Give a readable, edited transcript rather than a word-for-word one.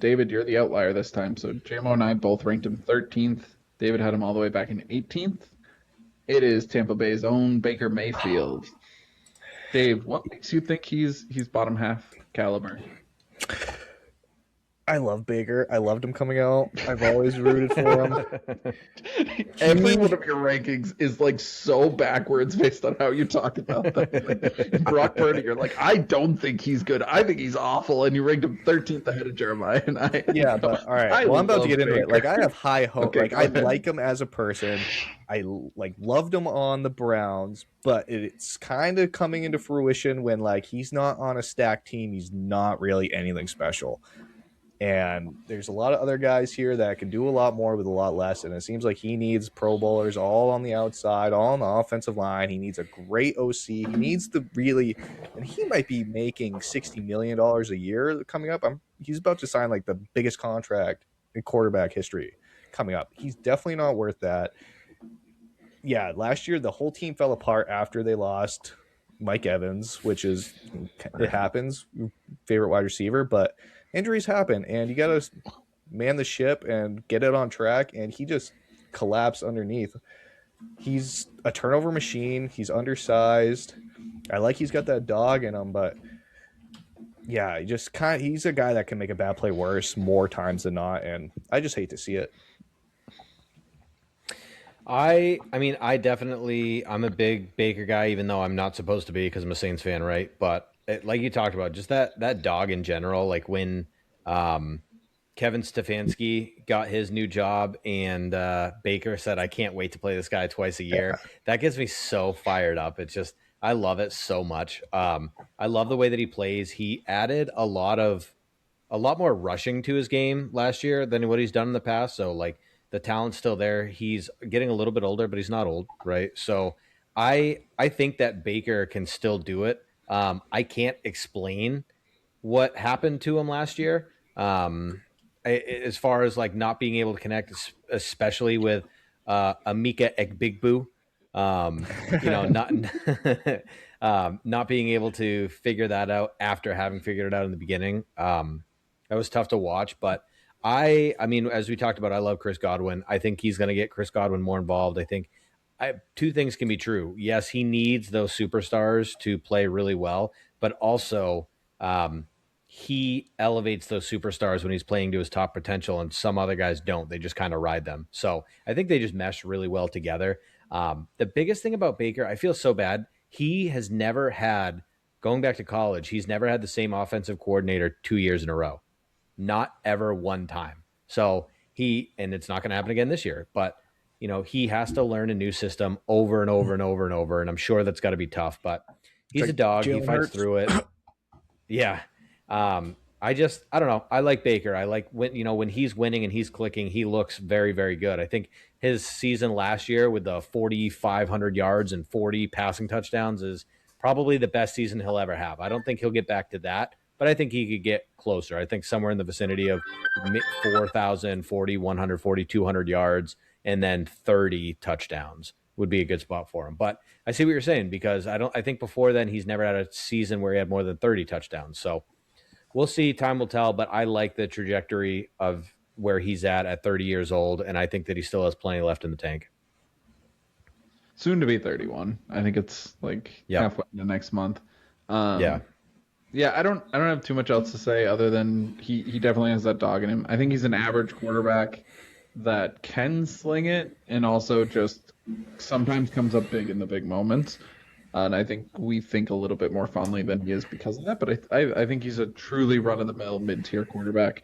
David, you're the outlier this time. So JMO and I both ranked him 13th. David had him all the way back in 18th. It is Tampa Bay's own Baker Mayfield. Dave, what makes you think he's bottom half caliber? I love Baker. I loved him coming out. I've always rooted for him. Every one of your rankings is like so backwards based on how you talk about them. Like, Brock Purdy, you're like, I don't think he's good. I think he's awful, and you ranked him 13th ahead of Jeremiah. And Yeah, but all right. I Well, I'm about to love get into it. Baker. Like, I have high hope. Okay, Like, go I ahead. like him as a person. I like loved him on the Browns, but it's kind of coming into fruition when like he's not on a stacked team. He's not really anything special. And there's a lot of other guys here that can do a lot more with a lot less. And it seems like he needs Pro Bowlers all on the outside, all on the offensive line. He needs a great OC. He needs to really, and he might be making $60 million a year coming up. He's about to sign like the biggest contract in quarterback history coming up. He's definitely not worth that. Yeah, last year the whole team fell apart after they lost Mike Evans, which is, it happens, favorite wide receiver, but injuries happen, and you got to man the ship and get it on track, and he just collapsed underneath. He's a turnover machine. He's undersized. I like he's got that dog in him, but yeah, he's a guy that can make a bad play worse more times than not, and I just hate to see it. I mean, I'm a big Baker guy, even though I'm not supposed to be because I'm a Saints fan, right? But like you talked about, just that dog in general, like when Kevin Stefanski got his new job and Baker said, I can't wait to play this guy twice a year. Yeah. That gets me so fired up. It's just, I love it so much. I love the way that he plays. He added a lot more rushing to his game last year than what he's done in the past. So like, the talent's still there. He's getting a little bit older, but he's not old, right? So I think that Baker can still do it. I can't explain what happened to him last year, as far as like not being able to connect, especially with Amika Ekbigbu. Not being able to figure that out after having figured it out in the beginning. That was tough to watch, but I mean, as we talked about, I love Chris Godwin. I think he's going to get Chris Godwin more involved. I think two things can be true. Yes, he needs those superstars to play really well, but also he elevates those superstars when he's playing to his top potential, and some other guys don't. They just kind of ride them. So I think they just mesh really well together. The biggest thing about Baker, I feel so bad. He has never had, going back to college, he's never had the same offensive coordinator 2 years in a row. Not ever one time. So and it's not going to happen again this year, but he has to learn a new system over and over and over and over. And I'm sure that's got to be tough, but he's a dog. He fights through it. Yeah. I don't know. I like Baker. I like when he's winning and he's clicking, he looks very, very good. I think his season last year with the 4,500 yards and 40 passing touchdowns is probably the best season he'll ever have. I don't think he'll get back to that, but I think he could get closer. I think somewhere in the vicinity of 4,000, 40, 140, 200 yards, and then 30 touchdowns would be a good spot for him. But I see what you're saying, because I think before then he's never had a season where he had more than 30 touchdowns. So we'll see. Time will tell, but I like the trajectory of where he's at 30 years old, and I think that he still has plenty left in the tank. Soon to be 31. I think it's like halfway into next month. Yeah, I don't have too much else to say other than he definitely has that dog in him. I think he's an average quarterback that can sling it and also just sometimes comes up big in the big moments. And I think we think a little bit more fondly than he is because of that. But I think he's a truly run-of-the-mill mid-tier quarterback.